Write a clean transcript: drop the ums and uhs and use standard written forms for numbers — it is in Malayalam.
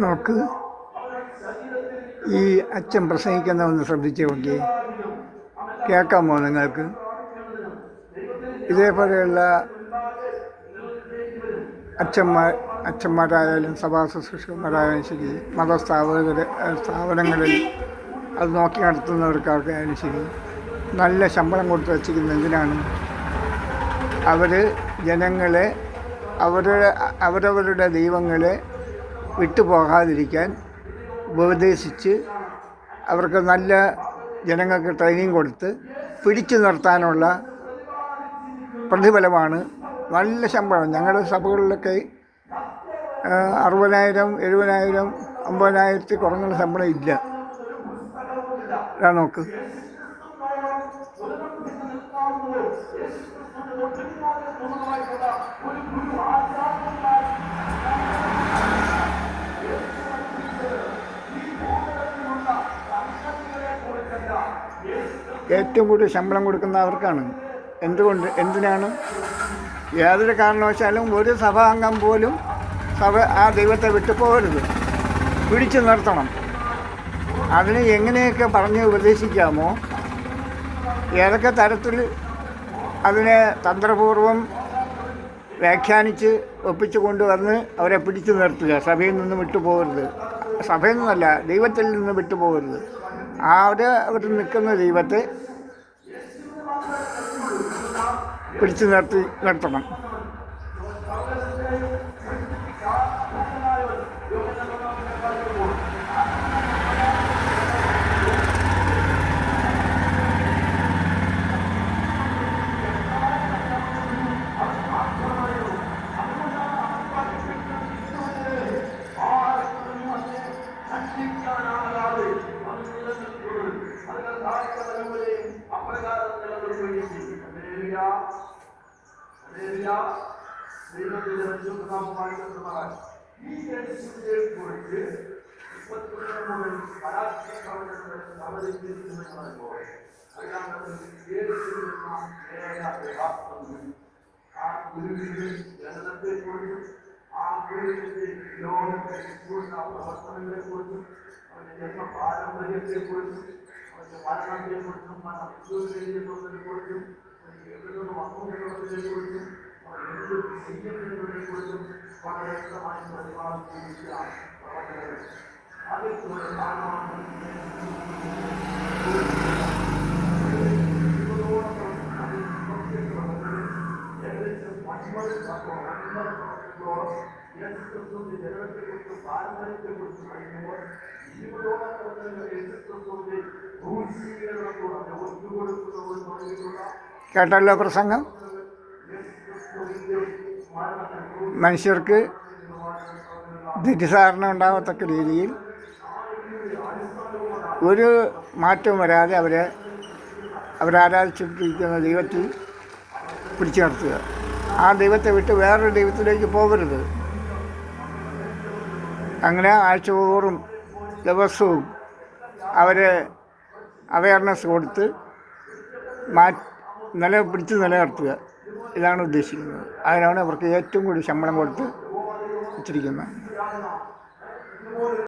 നോക്ക്, ഈ അച്ഛൻ പ്രസംഗിക്കുന്ന ഒന്ന് ശ്രദ്ധിച്ച് നോക്കി. കേൾക്കാമോ നിങ്ങൾക്ക്? ഇതേപോലെയുള്ള അച്ഛന്മാരായാലും സഭാ ശുശ്രൂഷകന്മാരായാലും ശരി, സ്ഥാപനങ്ങളിൽ അത് നോക്കി നടത്തുന്നവർക്കായാലും ശരി, നല്ല ശമ്പളം കൊടുത്ത് വച്ചിരിക്കുന്നത് എന്തിനാണ്? അവർ ജനങ്ങളെ അവരവരുടെ ദൈവങ്ങളെ വിട്ടുപോകാതിരിക്കാൻ ഉപദേശിച്ച് അവർക്ക് നല്ല ജനങ്ങൾക്ക് ട്രെയിനിങ് കൊടുത്ത് പിടിച്ചു നിർത്താനുള്ള പ്രതിഫലമാണ് നല്ല ശമ്പളം. ഞങ്ങളുടെ സഭകളിലൊക്കെ 60,000, 70,000, 50,000 കുറഞ്ഞ ശമ്പളം ഇല്ല. നോക്ക്. ഏറ്റവും കൂടുതൽ ശമ്പളം കൊടുക്കുന്ന അവർക്കാണ്. എന്തിനാണ്? യാതൊരു കാരണവശാലും ഒരു സഭാംഗം പോലും ആ ദൈവത്തെ വിട്ടു പോകരുത്, പിടിച്ചു നിർത്തണം. അതിന് എങ്ങനെയൊക്കെ പറഞ്ഞ് ഉപദേശിക്കാമോ, ഏതൊക്കെ തരത്തിൽ അതിനെ തന്ത്രപൂർവം വ്യാഖ്യാനിച്ച് ഒപ്പിച്ചു കൊണ്ടുവന്ന് അവരെ പിടിച്ചു നിർത്തുക. സഭയിൽ നിന്ന് വിട്ടുപോകരുത്, സഭയിൽ നിന്നല്ല, ദൈവത്തിൽ നിന്ന് വിട്ടുപോകരുത്. അവർ നിൽക്കുന്ന ദൈവത്തെ പിടിച്ചു നിർത്തണം. പാരമ്പര്യത്തെക്കുറിച്ചും മരണത്തെക്കുറിച്ചും മരണത്തെക്കുറിച്ചും വന്നുകൊണ്ടുള്ളതിനെക്കുറിച്ചും എന്ത് ചെയ്യുന്നതിനെക്കുറിച്ചും വളരെ വ്യക്തമായി പ്രതിപാദനം ചെയ്യുകയാണ് പ്രവർത്തകർ. അതേപോലെ ജനനത്തെക്കുറിച്ചും പാരമ്പര്യത്തെക്കുറിച്ചും പഠിക്കുമ്പോൾ 20ഓളം കേട്ടല്ലോ പ്രസംഗം. മനുഷ്യർക്ക് തെറ്റിദ്ധാരണ ഉണ്ടാകത്തക്ക രീതിയിൽ ഒരു മാറ്റവും വരാതെ അവരാരാധിച്ചിട്ടിരിക്കുന്ന ദൈവത്തിൽ പിടിച്ചു നിർത്തുക. ആ ദൈവത്തെ വിട്ട് വേറൊരു ദൈവത്തിലേക്ക് പോകരുത്. അങ്ങനെ ആഴ്ചതോറും ദിവസവും അവരെ അവയർനെസ് കൊടുത്ത് പിടിച്ച് നിലനിർത്തുക. ഇതാണ് ഉദ്ദേശിക്കുന്നത്. അതിനാണ് അവർക്ക് ഏറ്റവും കൂടുതൽ ശമ്പളം കൊടുത്ത് വച്ചിരിക്കുന്നത്.